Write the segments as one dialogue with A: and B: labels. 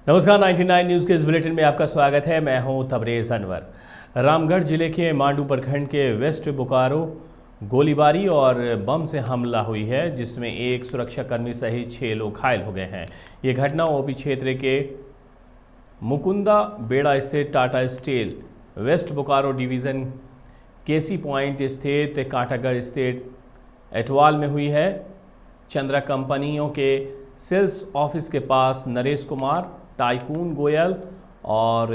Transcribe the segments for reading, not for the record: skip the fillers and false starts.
A: नमस्कार, 99 न्यूज़ के इस बुलेटिन में आपका स्वागत है। मैं हूं तबरेज़ अनवर। रामगढ़ जिले के मांडू प्रखंड के वेस्ट बोकारो गोलीबारी और बम से हमला हुई है, जिसमें एक सुरक्षाकर्मी सहित 6 लोग घायल हो गए हैं। ये घटना ओपी क्षेत्र के मुकुंदा बेड़ा स्थित Tata steel west Bokaro division KC point स्थित कांटागढ़ स्थित एटवाल में हुई है। चंद्रा कंपनियों के सेल्स ऑफिस के पास नरेश कुमार, टाइकून गोयल और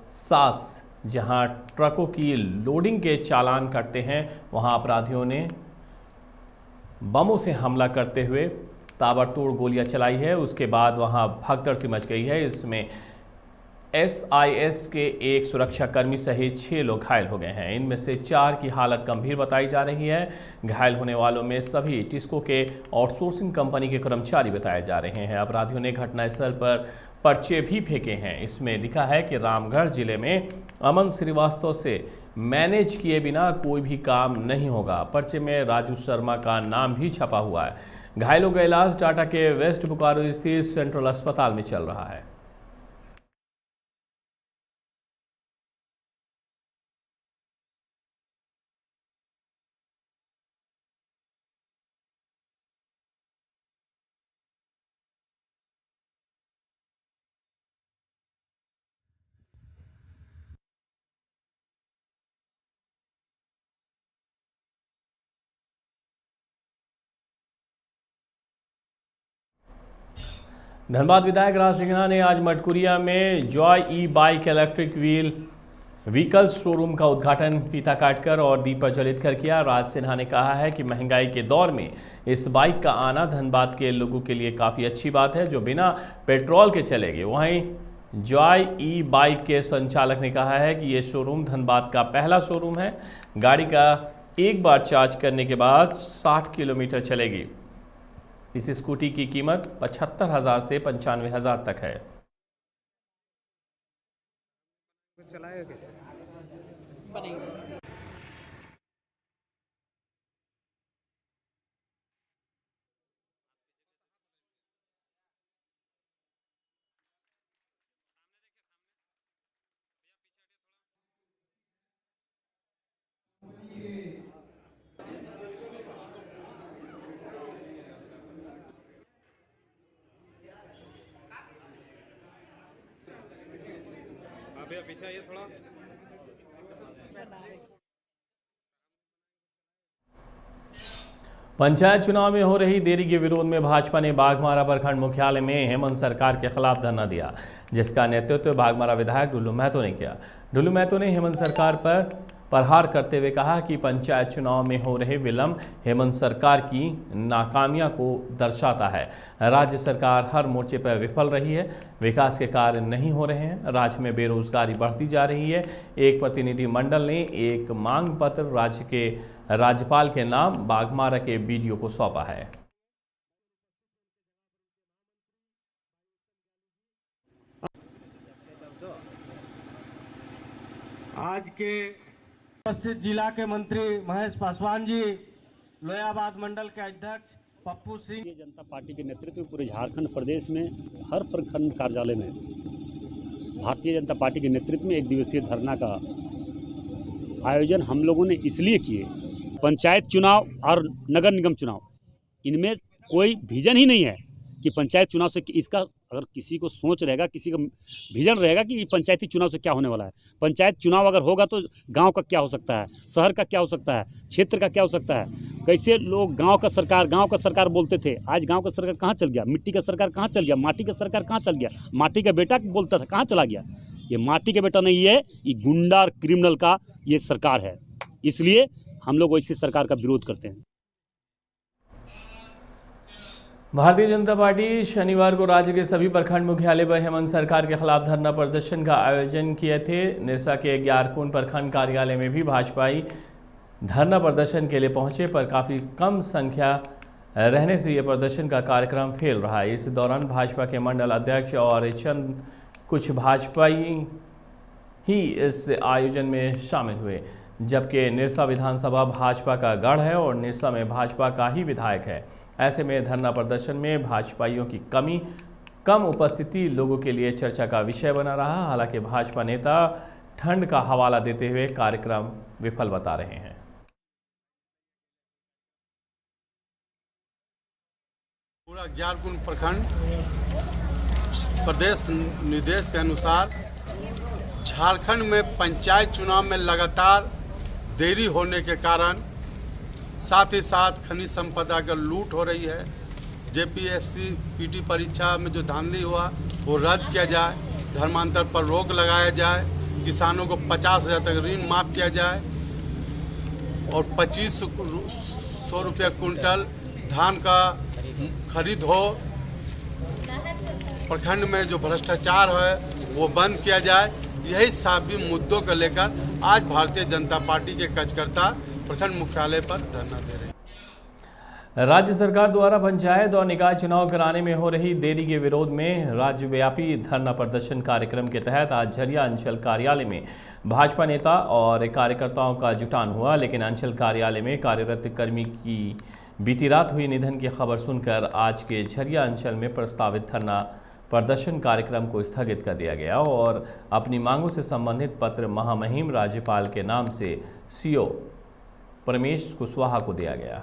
A: सास जहां ट्रकों की लोडिंग के चालान करते हैं, वहां अपराधियों ने बमों से हमला करते हुए ताबड़तोड़ गोलियां चलाई है। उसके बाद वहां भगदड़ सी मच गई है। इसमें SIS के एक सुरक्षाकर्मी सहित 6 लोग घायल हो गए हैं। इनमें से 4 की हालत गंभीर बताई जा रही है। घायल होने वालों में सभी टिस्को के आउटसोर्सिंग कंपनी के कर्मचारी बताए जा रहे हैं। अपराधियों ने घटनास्थल पर पर्चे भी फेंके हैं। इसमें लिखा है कि रामगढ़ जिले में अमन श्रीवास्तव से मैनेज किए बिना कोई भी काम नहीं होगा। पर्चे में राजू शर्मा का नाम भी छपा हुआ है। घायलों का इलाज टाटा के वेस्ट बोकारो स्थित सेंट्रल अस्पताल में चल रहा है। धनबाद विधायक राज सिन्हा ने आज मटकुरिया में जॉय ई बाइक इलेक्ट्रिक व्हीकल्स शोरूम का उद्घाटन फीता काटकर और दीप प्रज्वलित कर किया। राज सिन्हा ने कहा है कि महंगाई के दौर में इस बाइक का आना धनबाद के लोगों के लिए काफ़ी अच्छी बात है, जो बिना पेट्रोल के चलेगी। वहीं जॉय ई बाइक के संचालक ने कहा है कि ये शोरूम धनबाद का पहला शोरूम है। गाड़ी का एक बार चार्ज करने के बाद 60 किलोमीटर चलेगी। इस स्कूटी की कीमत 75,000 से 95,000 तक है।
B: चलाएगा कैसे? भैया पीछे आइए थोड़ा।
A: पंचायत चुनाव में हो रही देरी के विरोध में भाजपा ने बाघमारा प्रखंड मुख्यालय में हेमंत सरकार के खिलाफ धरना दिया, जिसका नेतृत्व बाघमारा विधायक ढुल्लू महतो ने किया। ढुल्लू महतो ने हेमंत सरकार पर प्रहार करते हुए कहा कि पंचायत चुनाव में हो रहे विलंब हेमंत सरकार की नाकामियां को दर्शाता है। राज्य सरकार हर मोर्चे पर विफल रही है, विकास के कार्य नहीं हो रहे हैं, राज्य में बेरोजगारी बढ़ती जा रही है। एक प्रतिनिधिमंडल ने एक मांग पत्र राज्य के राज्यपाल के नाम बाघमारा के BDO को सौंपा है।
C: आज के उपस्थित जिला के मंत्री महेश पासवान जी, लोयाबाद मंडल के अध्यक्ष पप्पू सिंह।
D: भारतीय जनता पार्टी के नेतृत्व में पूरे झारखंड प्रदेश में हर प्रखंड कार्यालय में भारतीय जनता पार्टी के नेतृत्व में एक दिवसीय धरना का आयोजन हम लोगों ने इसलिए किए। पंचायत चुनाव और नगर निगम चुनाव, इनमें कोई विजन ही नहीं है कि पंचायत चुनाव से इसका, अगर किसी को सोच रहेगा, किसी का विजन रहेगा कि पंचायती चुनाव से क्या होने वाला है, पंचायत चुनाव अगर होगा तो गांव का क्या हो सकता है, शहर का क्या हो सकता है, क्षेत्र का क्या हो सकता है, कैसे लोग गांव का सरकार बोलते थे, आज गांव का सरकार कहाँ चल गया, मिट्टी का सरकार कहाँ चल गया, माटी का सरकार कहाँ चल गया, माटी का बेटा बोलता था कहाँ चला गया। ये माटी का बेटा नहीं है, ये गुंडा और क्रिमिनल का ये सरकार है। इसलिए हम लोग ऐसी सरकार का विरोध करते हैं।
A: भारतीय जनता पार्टी शनिवार को राज्य के सभी प्रखंड मुख्यालय पर हेमंत सरकार के खिलाफ धरना प्रदर्शन का आयोजन किए थे। निरसा के ग्यारकुंड प्रखंड कार्यालय में भी भाजपाई धरना प्रदर्शन के लिए पहुंचे, पर काफ़ी कम संख्या रहने से यह प्रदर्शन का कार्यक्रम फेल रहा है। इस दौरान भाजपा के मंडल अध्यक्ष और चंद कुछ भाजपाई ही इस आयोजन में शामिल हुए, जबकि निरसा विधानसभा भाजपा का गढ़ है और निरसा में भाजपा का ही विधायक है। ऐसे में धरना प्रदर्शन में भाजपाइयों की कम उपस्थिति लोगों के लिए चर्चा का विषय बना रहा। हालांकि भाजपा नेता ठंड का हवाला देते हुए कार्यक्रम विफल बता रहे हैं।
E: पूरा ग्यारकुंड प्रखंड प्रदेश निर्देश के अनुसार झारखंड में पंचायत चुनाव में लगातार देरी होने के कारण, साथ ही साथ खनिज संपदा का लूट हो रही है। जेपीएससी पीटी परीक्षा में जो धांधली हुआ वो रद्द किया जाए, धर्मांतर पर रोक लगाया जाए, किसानों को 50,000 तक ऋण माफ किया जाए और 2500 रुपये कुंटल धान का खरीद हो। प्रखंड में जो भ्रष्टाचार है वो बंद किया जाए। यही सभी मुद्दों को लेकर आज भारतीय जनता पार्टी के कार्यकर्ता प्रखंड मुख्यालय पर धरना दे रहे हैं।
A: राज्य सरकार द्वारा पंचायत और निकाय चुनाव कराने में हो रही देरी के विरोध में राज्यव्यापी धरना प्रदर्शन कार्यक्रम के तहत आज झरिया अंचल कार्यालय में भाजपा नेता और कार्यकर्ताओं का जुटान हुआ। लेकिन अंचल कार्यालय में कार्यरत कर्मी की बीती रात हुई निधन की खबर सुनकर आज के झरिया अंचल में प्रस्तावित धरना प्रदर्शन कार्यक्रम को स्थगित कर दिया गया और अपनी मांगों से संबंधित पत्र महामहिम राज्यपाल के नाम से सीओ परमेश कुशवाहा को दिया गया।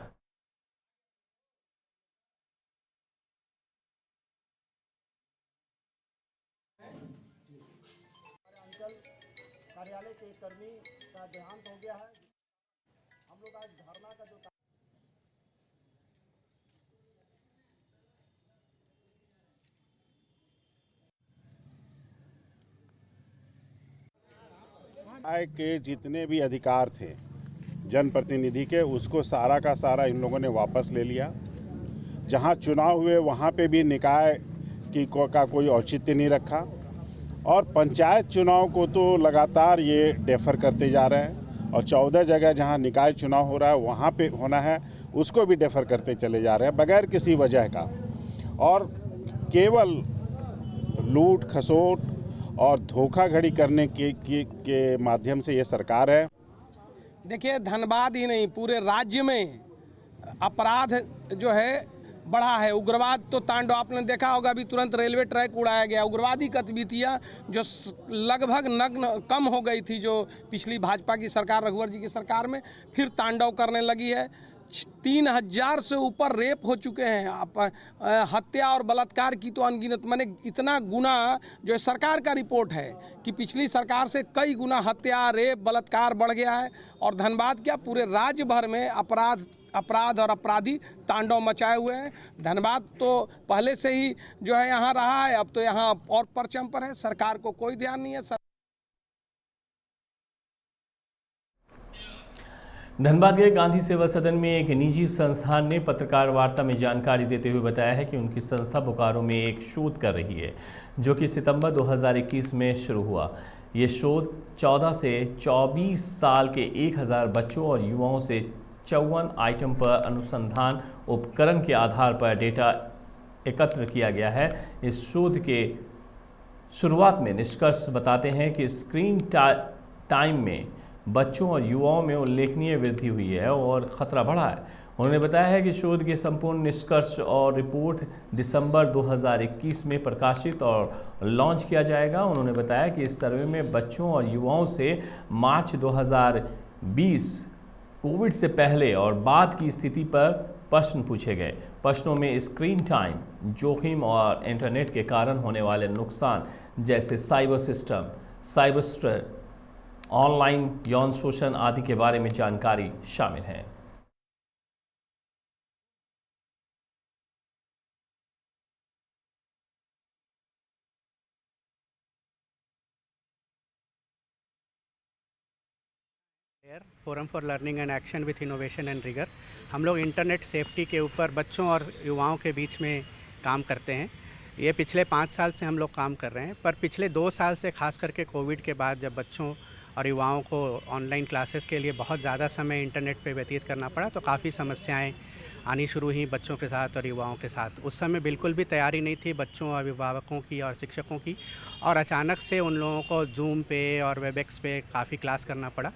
F: कार्यालय के कर्मी का देहांत हो गया है। हम लोग आज धरना का जो
G: न्याय के जितने भी अधिकार थे जनप्रतिनिधि के, उसको सारा का सारा इन लोगों ने वापस ले लिया। जहां चुनाव हुए वहां पे भी निकाय का कोई औचित्य नहीं रखा और पंचायत चुनाव को तो लगातार ये डेफर करते जा रहे हैं और 14 जगह जहां निकाय चुनाव हो रहा है वहां पे होना है उसको भी डेफर करते चले जा रहे हैं बगैर किसी वजह का। और केवल लूट खसोट और धोखाधड़ी करने के माध्यम से ये सरकार है।
F: देखिए, धनबाद ही नहीं पूरे राज्य में अपराध जो है बढ़ा है। उग्रवाद तो तांडव आपने देखा होगा, अभी तुरंत रेलवे ट्रैक उड़ाया गया। उग्रवादी गतिविधियां जो लगभग नग्न कम हो गई थी जो पिछली भाजपा की सरकार रघुवर जी की सरकार में, फिर तांडव करने लगी है। 3000 से ऊपर रेप हो चुके हैं। हत्या और बलात्कार की तो अनगिनत, माने इतना गुना जो सरकार का रिपोर्ट है कि पिछली सरकार से कई गुना हत्या रेप बलात्कार बढ़ गया है। और धनबाद क्या पूरे राज्य भर में अपराध और अपराधी तांडव मचाए हुए हैं। धनबाद तो पहले से ही जो है यहाँ रहा है, अब तो यहाँ और परचम पर है। सरकार को कोई ध्यान नहीं है।
A: धनबाद के गांधी सेवा सदन में एक निजी संस्थान ने पत्रकार वार्ता में जानकारी देते हुए बताया है कि उनकी संस्था बोकारो में एक शोध कर रही है जो कि सितंबर 2021 में शुरू हुआ। ये शोध 14 से 24 साल के 1000 बच्चों और युवाओं से 54 आइटम पर अनुसंधान उपकरण के आधार पर डेटा एकत्र किया गया है। इस शोध के शुरुआत में निष्कर्ष बताते हैं कि स्क्रीन टाइम में बच्चों और युवाओं में उल्लेखनीय वृद्धि हुई है और खतरा बढ़ा है। उन्होंने बताया है कि शोध के संपूर्ण निष्कर्ष और रिपोर्ट दिसंबर 2021 में प्रकाशित और लॉन्च किया जाएगा। उन्होंने बताया कि इस सर्वे में बच्चों और युवाओं से मार्च 2020 कोविड से पहले और बाद की स्थिति पर प्रश्न पूछे गए। प्रश्नों में स्क्रीन टाइम, जोखिम और इंटरनेट के कारण होने वाले नुकसान जैसे cyber system, cyber stress, online यौन शोषण आदि के बारे में जानकारी शामिल है।
H: Forum for learning and action with innovation and rigour. हम लोग इंटरनेट सेफ्टी के ऊपर बच्चों और युवाओं के बीच में काम करते हैं। ये पिछले 5 साल से हम लोग काम कर रहे हैं, पर पिछले 2 साल से खास करके कोविड के बाद जब बच्चों और युवाओं को ऑनलाइन क्लासेस के लिए बहुत ज़्यादा समय इंटरनेट पे व्यतीत करना पड़ा तो काफ़ी समस्याएं आनी शुरू हुई बच्चों के साथ और युवाओं के साथ। उस समय बिल्कुल भी तैयारी नहीं थी बच्चों और अभिभावकों की और शिक्षकों की, और अचानक से उन लोगों को जूम पे और वेबएक्स पे काफ़ी क्लास करना पड़ा,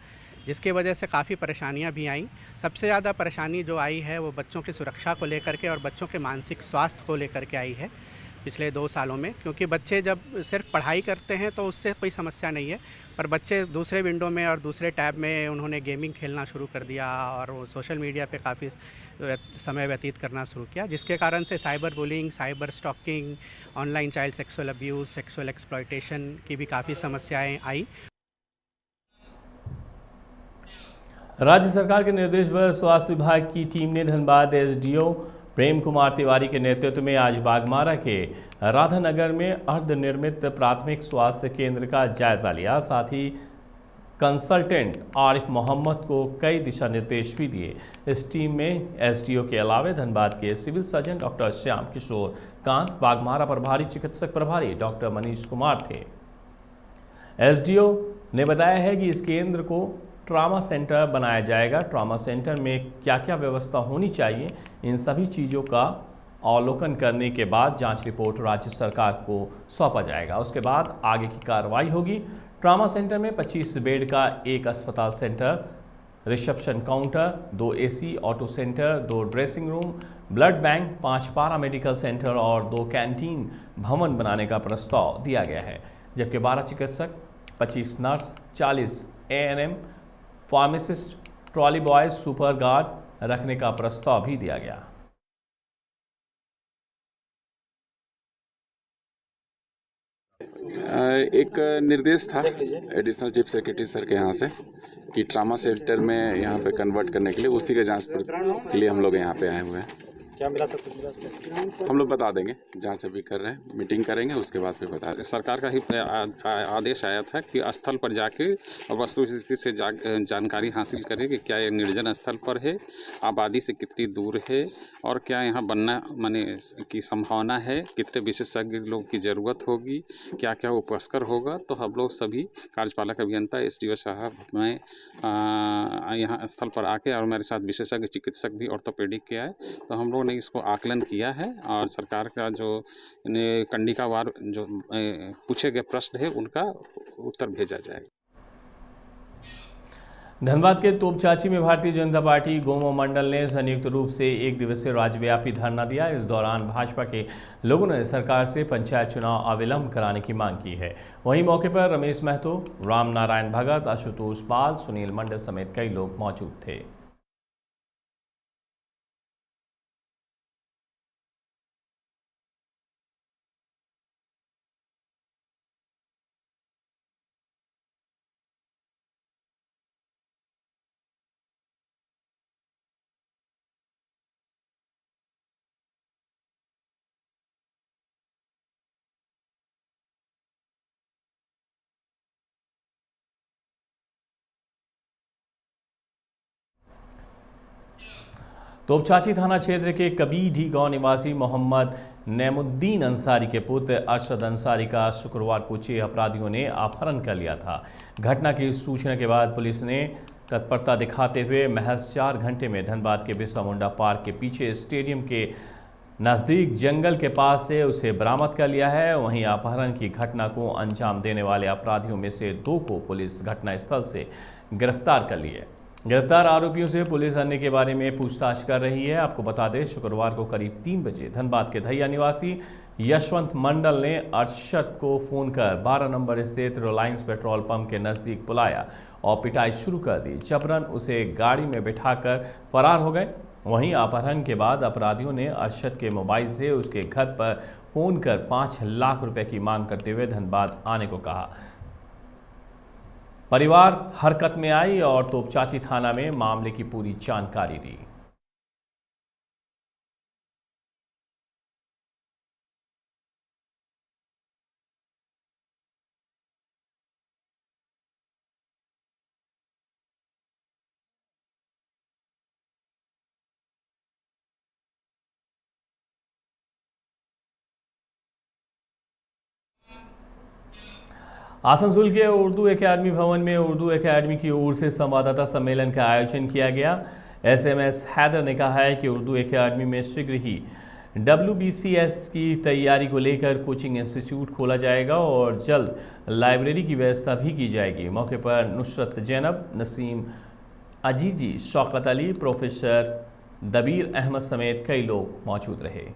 H: जिसकी वजह से काफ़ी परेशानियां भी आईं। सबसे ज़्यादा परेशानी जो आई है वो बच्चों की सुरक्षा को लेकर के और बच्चों के मानसिक स्वास्थ्य को लेकर के आई है। पिछले 2 सालों में, क्योंकि बच्चे जब सिर्फ पढ़ाई करते हैं तो उससे कोई समस्या नहीं है, पर बच्चे दूसरे विंडो में और दूसरे टैब में उन्होंने गेमिंग खेलना शुरू कर दिया और वो सोशल मीडिया पे काफ़ी समय व्यतीत करना शुरू किया, जिसके कारण से cyber bullying, cyber stalking, online child sexual abuse, sexual exploitation की भी काफ़ी समस्याएं आई।
A: राज्य सरकार के निर्देश पर स्वास्थ्य विभाग की टीम ने धनबाद एसडीओ प्रेम कुमार तिवारी के नेतृत्व में आज बागमारा के राधानगर में अर्धनिर्मित प्राथमिक स्वास्थ्य केंद्र का जायजा लिया। साथ ही कंसल्टेंट आरिफ मोहम्मद को कई दिशा निर्देश भी दिए। इस टीम में एसडीओ के अलावा धनबाद के civil surgeon doctor Shyam Kishore Kant, Baghmara प्रभारी चिकित्सक प्रभारी डॉक्टर मनीष कुमार थे। एसडीओ ने बताया है कि इस केंद्र को ट्रॉमा सेंटर बनाया जाएगा। ट्रॉमा सेंटर में क्या क्या व्यवस्था होनी चाहिए, इन सभी चीज़ों का अवलोकन करने के बाद जांच रिपोर्ट राज्य सरकार को सौंपा जाएगा। उसके बाद आगे की कार्रवाई होगी। ट्रॉमा सेंटर में 25 बेड का एक अस्पताल centre, reception counter, 2 AC auto centre, 2 dressing room, blood bank, 5 पारा मेडिकल सेंटर और 2 कैंटीन भवन बनाने का प्रस्ताव दिया गया है। जबकि 12 चिकित्सक, 25 nurse, 40 ANM, pharmacist, trolley boys, super guard रखने का प्रस्ताव भी दिया गया।
I: एक निर्देश था एडिशनल चीफ सेक्रेटरी सर के यहाँ से कि ट्रामा सेंटर में यहाँ पे कन्वर्ट करने के लिए, उसी के जांच के लिए हम लोग यहाँ पे आए हुए हैं।
J: क्या मिला था, कुछ मिला था?
I: हम लोग बता देंगे, जांच अभी कर रहे हैं, मीटिंग करेंगे, उसके बाद फिर बता देंगे।
K: सरकार का ही आदेश आया था कि स्थल पर जाके वस्तु स्थिति से जानकारी हासिल करें कि क्या ये निर्जन स्थल पर है, आबादी से कितनी दूर है और क्या यहाँ बनना माने की संभावना है, कितने विशेषज्ञ लोगों की ज़रूरत होगी, क्या क्या उपस्कर होगा। तो हम लोग सभी कार्यपालक अभियंता, एसडीओ साहब, मैं यहाँ स्थल पर आके और मेरे साथ विशेषज्ञ चिकित्सक भी ऑर्थोपेडिक के आए, तो हम लोग ने इसको आकलन किया है और सरकार का जो कंडिकावार जो पूछे गए प्रश्न है उनका उत्तर भेजा जाएगा।
A: धनबाद के तोपचाची में भारतीय जनता पार्टी गोमो मंडल ने संयुक्त रूप से 1 दिवसीय राज्यव्यापी धरना दिया। इस दौरान भाजपा के लोगों ने सरकार से पंचायत चुनाव अविलंब कराने की मांग की है। वहीं मौके पर रमेश महतो, राम नारायण भगत, आशुतोष पाल, सुनील मंडल समेत कई लोग मौजूद थे। तोपचाची थाना क्षेत्र के कबीढी गांव निवासी मोहम्मद नैमुद्दीन अंसारी के पुत्र अरशद अंसारी का शुक्रवार को 6 अपराधियों ने अपहरण कर लिया था। घटना की सूचना के बाद पुलिस ने तत्परता दिखाते हुए महज 4 घंटे में धनबाद के बिरसा मुंडा पार्क के पीछे स्टेडियम के नज़दीक जंगल के पास से उसे बरामद कर लिया है। वहीं अपहरण की घटना को अंजाम देने वाले अपराधियों में से 2 को पुलिस घटनास्थल से गिरफ्तार कर ली है। गिरफ्तार आरोपियों से पुलिस अन्य के बारे में पूछताछ कर रही है। आपको बता दें, शुक्रवार को करीब 3 बजे धनबाद के धैया निवासी यशवंत मंडल ने अरशद को फ़ोन कर 12 नंबर स्थित रिलायंस पेट्रोल पंप के नज़दीक बुलाया और पिटाई शुरू कर दी। जबरन उसे गाड़ी में बिठाकर फरार हो गए। वहीं अपहरण के बाद अपराधियों ने अरशद के मोबाइल से उसके घर पर फ़ोन कर 5 लाख रुपए की मांग करते हुए धनबाद आने को कहा। परिवार हरकत में आई और तोपचाची थाना में मामले की पूरी जानकारी दी। आसनसोल के उर्दू एकेडमी भवन में उर्दू एकेडमी की ओर से संवाददाता सम्मेलन का आयोजन किया गया। एसएमएस हैदर ने कहा है कि उर्दू एकेडमी में शीघ्र ही WBCS की तैयारी को लेकर कोचिंग इंस्टीट्यूट खोला जाएगा और जल्द लाइब्रेरी की व्यवस्था भी की जाएगी। मौके पर नुसरत जैनब, नसीम अजीजी, शौकत अली, प्रोफेसर दबीर अहमद समेत कई लोग मौजूद रहे।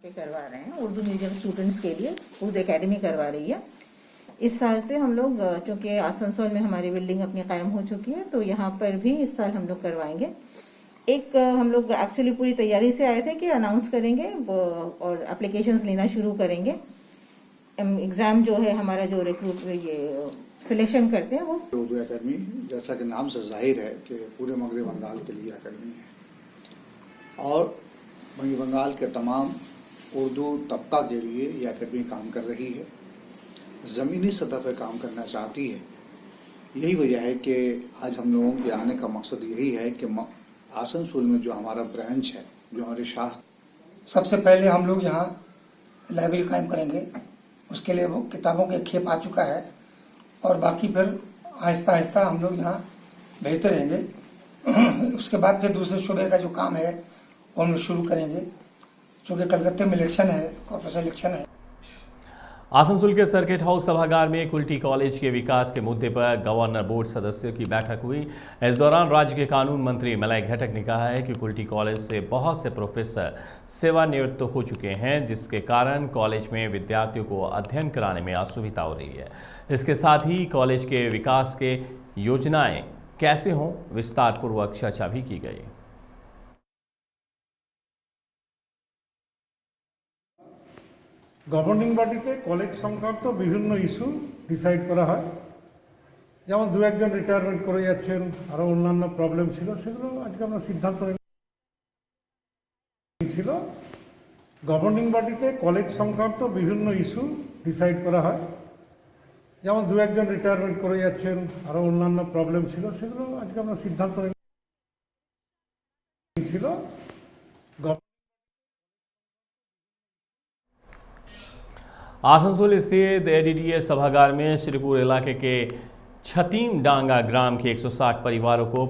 L: करवा रहे हैं उर्दू मीडियम स्टूडेंट्स के लिए उर्दू एकेडमी करवा रही है। इस साल से हम लोग चूंकि आसनसोल में हमारी बिल्डिंग अपनी कायम हो चुकी है तो यहाँ पर भी इस साल हम लोग करवाएंगे। एक हम लोग एक्चुअली पूरी तैयारी से आए थे कि अनाउंस करेंगे और एप्लीकेशंस लेना शुरू करेंगे। एग्जाम जो है हमारा जो रिक्रूट ये सिलेक्शन करते हैं वो
M: उर्दू एकेडमी, जैसा कि नाम से जाहिर है कि पूरे मगरबी बंगाल के लिए एकेडमी है और मगरबी बंगाल के तमाम उर्दू तबका के लिए ये एकेडमी काम कर रही है, ज़मीनी सतह पर काम करना चाहती है। यही वजह है कि आज हम लोगों के आने का मकसद यही है कि आसनसोल में जो हमारा ब्रांच है, जो हमारे शाख,
N: सबसे पहले हम लोग यहाँ लाइब्रेरी कायम करेंगे। उसके लिए वो किताबों के खेप आ चुका है और बाकी फिर आहिस्ता आहिस्ता हम लोग यहाँ भेजते रहेंगे। उसके बाद फिर दूसरे शोबे का जो काम है वो हम लोग शुरू करेंगे, क्योंकि कलकत्ते में इलेक्शन है, कॉर्पोरेशन इलेक्शन है।
A: आसनसोल के सर्किट हाउस सभागार में कुल्टी कॉलेज के विकास के मुद्दे पर गवर्नर बोर्ड सदस्यों की बैठक हुई। इस दौरान राज्य के कानून मंत्री मलय घटक ने कहा है कि कुल्टी कॉलेज से बहुत से प्रोफेसर सेवानिवृत्त हो चुके हैं, जिसके कारण कॉलेज में विद्यार्थियों को अध्ययन कराने में असुविधा हो रही है। इसके साथ ही कॉलेज के विकास के योजनाएं कैसे हों, विस्तार पूर्वक चर्चा भी की गई।
O: गवर्निंग बॉडीते कलेज संक्रांत विभिन्न इस्यू डिसाइड करा है, যেমন দু একজন রিটায়ারমেন্ট করে যাচ্ছেন, আরও অন্যান্য প্রবলেম ছিল, সেগুলো আজকে আমরা সিদ্ধান্ত ছিল। গভর্নিং বডিতে কলেজ সংক্রান্ত বিভিন্ন ইস্যু ডিসাইড করা হয়, যেমন দু একজন রিটায়ারমেন্ট করে যাচ্ছেন, আরও অন্যান্য প্রবলেম ছিল, সেগুলো আজকে আমরা সিদ্ধান্ত ছিল।
A: आसनसोल स्थित एडीडीए सभागार में श्रीपुर इलाके के छतीम डांगा ग्राम के 160 परिवारों को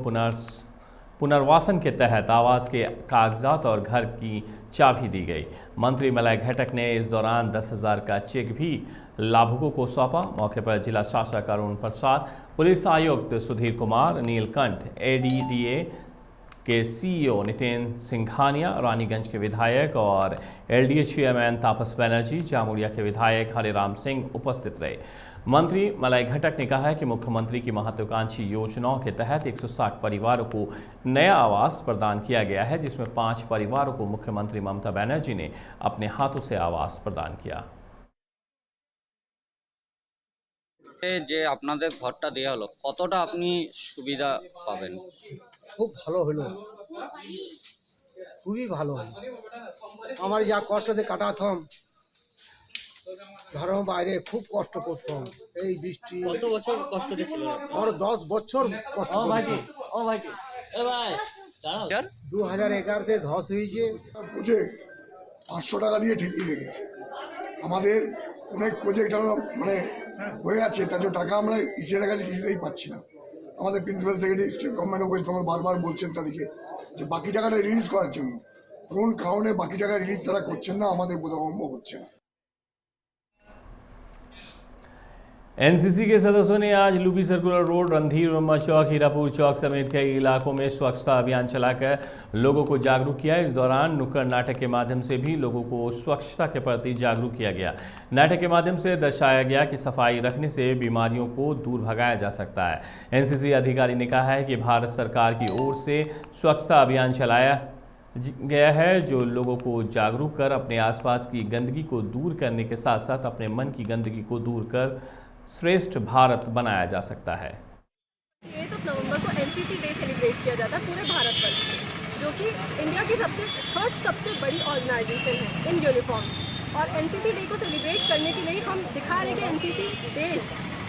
A: पुनर्वासन के तहत आवास के कागजात और घर की चाबी दी गई। मंत्री मलय घटक ने इस दौरान 10,000 का चेक भी लाभुकों को सौंपा। मौके पर जिला शासक अरुण प्रसाद, पुलिस आयुक्त सुधीर कुमार, नीलकंठ, एडीडीए के सीईओ नितिन सिंघानिया, रानीगंज के विधायक और एलडीए चेयरमैन तापस बनर्जी, जामुरिया के विधायक हरिराम सिंह उपस्थित रहे। मंत्री मलय घटक ने कहा है कि मुख्यमंत्री की महत्वाकांक्षी योजनाओं के तहत 160 परिवारों को नया आवास प्रदान किया गया है, जिसमें 5 परिवारों को मुख्यमंत्री ममता बनर्जी ने अपने हाथों से आवास प्रदान किया।
P: যে আপনাদের ঘরটা দেয়া হলো, কতটা আপনি সুবিধা পাবেন?
Q: খুব ভালো হলো, খুবই ভালো হলো। আমার যা কষ্টতে কাটাতাম, ঘরের বাইরে খুব কষ্ট করতাম, এই বৃষ্টি।
P: কত বছর কষ্টতে ছিল?
Q: আর 10 বছর কষ্ট করেছি। 2011 ধস হয়েছে,
R: প্রজেক্ট 500 টাকা দিয়ে ঠিকই লেগেছে। আমাদের অনেক প্রজেক্ট মানে হয়ে আছে, তার জন্য টাকা আমরা ইসিআর কাছে কিছুতেই পাচ্ছি না। আমাদের principal secretary state government of West Bengal বারবার বলছেন তাদেরকে যে বাকি টাকাটা রিলিজ করার জন্য, কোন কারণে বাকি টাকা রিলিজ তারা করছেন না, আমাদের বোধগম্য হচ্ছে না।
A: एनसीसी के सदस्यों ने आज लुबी सर्कुलर रोड, रणधीर वर्मा चौक, हीरापुर चौक समेत कई इलाकों में स्वच्छता अभियान चलाकर लोगों को जागरूक किया। इस दौरान नुक्कड़ नाटक के माध्यम से भी लोगों को स्वच्छता के प्रति जागरूक किया गया। नाटक के माध्यम से दर्शाया गया कि सफाई रखने से बीमारियों को दूर भगाया जा सकता है। एनसीसी अधिकारी ने कहा है कि भारत सरकार की ओर से स्वच्छता अभियान चलाया गया है, जो लोगों को जागरूक कर अपने आसपास की गंदगी को दूर करने के साथ साथ अपने मन की गंदगी को दूर कर श्रेष्ठ भारत बनाया जा सकता है।
S: 8 नवंबर को एनसीसी डे सेलिब्रेट किया जाता है पूरे भारतवर्ष में, जो कि इंडिया की थर्ड सबसे बड़ी ऑर्गेनाइजेशन है इन यूनिफॉर्म। और एनसीसी डे को सेलिब्रेट करने के लिए हम दिखा रहे हैं कि एनसीसी देश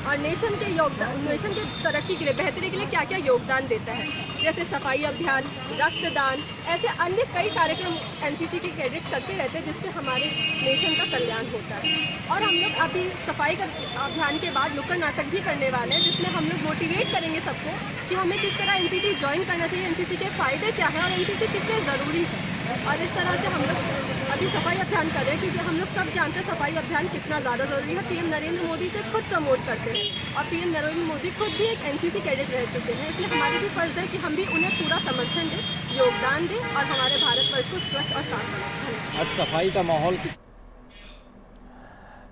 S: और नेशन के तरक्की के लिए, बेहतरी के लिए क्या क्या योगदान देता है, जैसे सफाई अभियान, रक्तदान, ऐसे अन्य कई कार्यक्रम एनसीसी के कैडेट्स करते रहते हैं, जिससे हमारे नेशन का कल्याण होता है। और हम लोग अभी सफाई का अभियान के बाद नुक्कड़ नाटक भी करने वाले हैं, जिसमें हम लोग मोटिवेट करेंगे सबको कि हमें किस तरह एनसीसी ज्वाइन करना चाहिए, एनसीसी के फ़ायदे क्या हैं और एनसीसी कितने ज़रूरी है। और इस तरह से हम लोग अभी सफाई अभियान कर रहे हैं, क्योंकि हम लोग सब जानते हैं सफाई अभियान कितना ज़्यादा ज़रूरी है। पीएम नरेंद्र मोदी से खुद प्रमोट करते हैं चुके हैं और पीएम नरेंद्र मोदी खुद भी एक एनसीसी कैडेट रह चुके हैं, इसलिए हमारी भी फर्ज है कि हम भी उन्हें पूरा समर्थन दें, योगदान दें और हमारे भारतवर्ष को स्वच्छ और साफ बनाएं।
B: आज सफाई का माहौल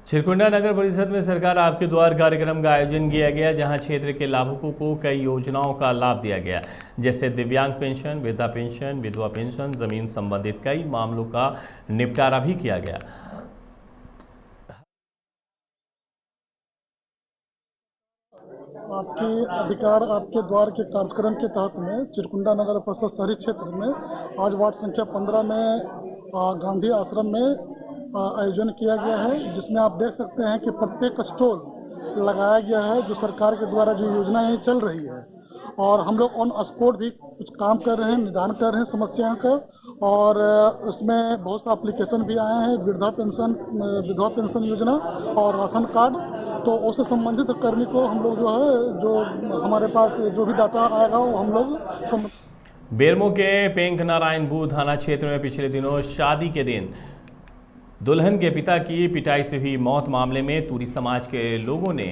A: चिरकुंडा नगर परिषद में सरकार आपके द्वार कार्यक्रम का आयोजन किया गया, जहां क्षेत्र के लाभुकों को कई योजनाओं का लाभ दिया गया, जैसे दिव्यांग पेंशन, वृद्धा पेंशन, विधवा पेंशन, जमीन संबंधित कई मामलों का निपटारा भी किया गया।
T: आपके अधिकार आपके द्वार के कार्यक्रम के तहत में चिरकुंडा नगर परिषद शहरी क्षेत्र में आज वार्ड संख्या 15 में गांधी आश्रम में आयोजन किया गया है, जिसमें आप देख सकते हैं कि प्रत्येक स्टॉल लगाया गया है जो सरकार के द्वारा जो योजनाएं चल रही है, और हम लोग ऑन स्पॉट भी कुछ काम कर रहे हैं, निदान कर रहे हैं समस्याओं का, और उसमें बहुत सा एप्लीकेशन भी आए हैं, वृद्धा पेंशन, विधवा पेंशन योजना और राशन कार्ड। तो उससे संबंधित कर्मी को हम लोग जो है, जो हमारे पास जो भी डाटा आएगा वो हम लोग
A: बेरमो के पेंक नारायणपुर थाना क्षेत्र में पिछले दिनों शादी के दिन दुल्हन के पिता की पिटाई से हुई मौत मामले में तुरी समाज के लोगों ने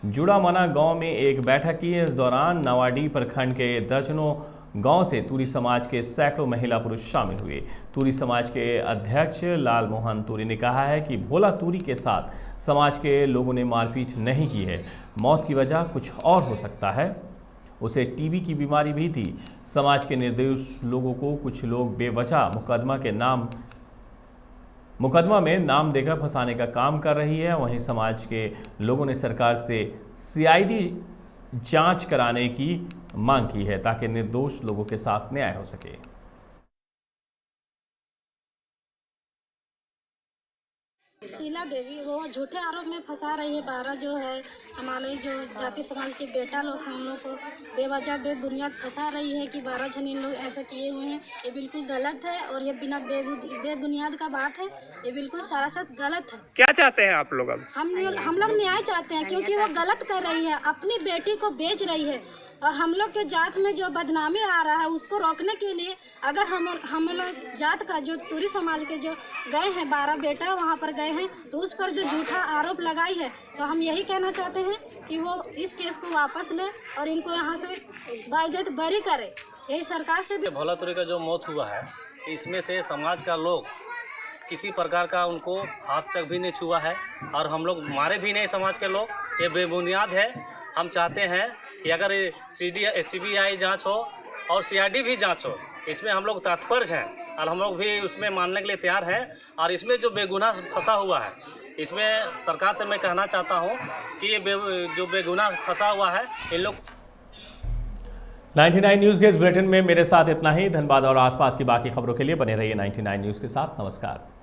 A: जुड़ामना गांव में एक बैठक की। इस दौरान नवाडी प्रखंड के दर्जनों गांव से तुरी समाज के सैकड़ों महिला पुरुष शामिल हुए। तुरी समाज के अध्यक्ष लाल मोहन तुरी ने कहा है कि भोला तुरी के साथ समाज के लोगों ने मारपीट नहीं की है, मौत की वजह कुछ और हो सकता है। उसे टीबी की बीमारी भी थी। समाज के निर्दोष लोगों को कुछ लोग बेवजह मुकदमा में नाम देकर फंसाने का काम कर रही है। वहीं समाज के लोगों ने सरकार से सीआईडी जांच कराने की मांग की है ताकि निर्दोष लोगों के साथ न्याय हो सके।
U: शीला देवी वो झूठे आरोप में फंसा रही है 12 जो है हमारे जो जाति समाज के बेटा लोग हम लोग को बेवजह बेबुनियाद फंसा रही है कि 12 जन इन लोग ऐसा किए हुए हैं। ये बिल्कुल गलत है और ये बिना बेबुनियाद का बात है, ये बिल्कुल सरासर गलत है।
B: क्या चाहते हैं आप लोग? अब
U: हम लोग न्याय चाहते हैं, क्योंकि वो गलत कर रही है, अपनी बेटी को बेच रही है और हम लोग के जात में जो बदनामी आ रहा है उसको रोकने के लिए अगर हम लोग जात का जो तुरी समाज के जो गए हैं 12 बेटा वहाँ पर गए हैं तो उस पर जो झूठा आरोप लगाई है, तो हम यही कहना चाहते हैं कि वो इस केस को वापस ले और इनको यहाँ से बाइज्जत बरी करे। यही सरकार से भी।
V: भोला तुरी का जो मौत हुआ है इसमें से समाज का लोग किसी प्रकार का उनको हाथ तक भी नहीं छुआ है और हम लोग मारे भी नहीं समाज के लोग, ये बेबुनियाद है। हम चाहते हैं कि अगर CBI जांच हो और CID भी जांच हो, इसमें हम लोग तत्पर हैं और हम लोग भी उसमें मानने के लिए तैयार हैं। और इसमें जो बेगुनाह फंसा हुआ है, इसमें सरकार से मैं कहना चाहता हूं कि ये जो बेगुनाह फंसा हुआ है इन लोग।
A: 99 न्यूज़ के इस बुलेटिन में मेरे साथ इतना ही। धनबाद और आसपास की बाकी खबरों के लिए बने रहिए 99 न्यूज़ के साथ। नमस्कार।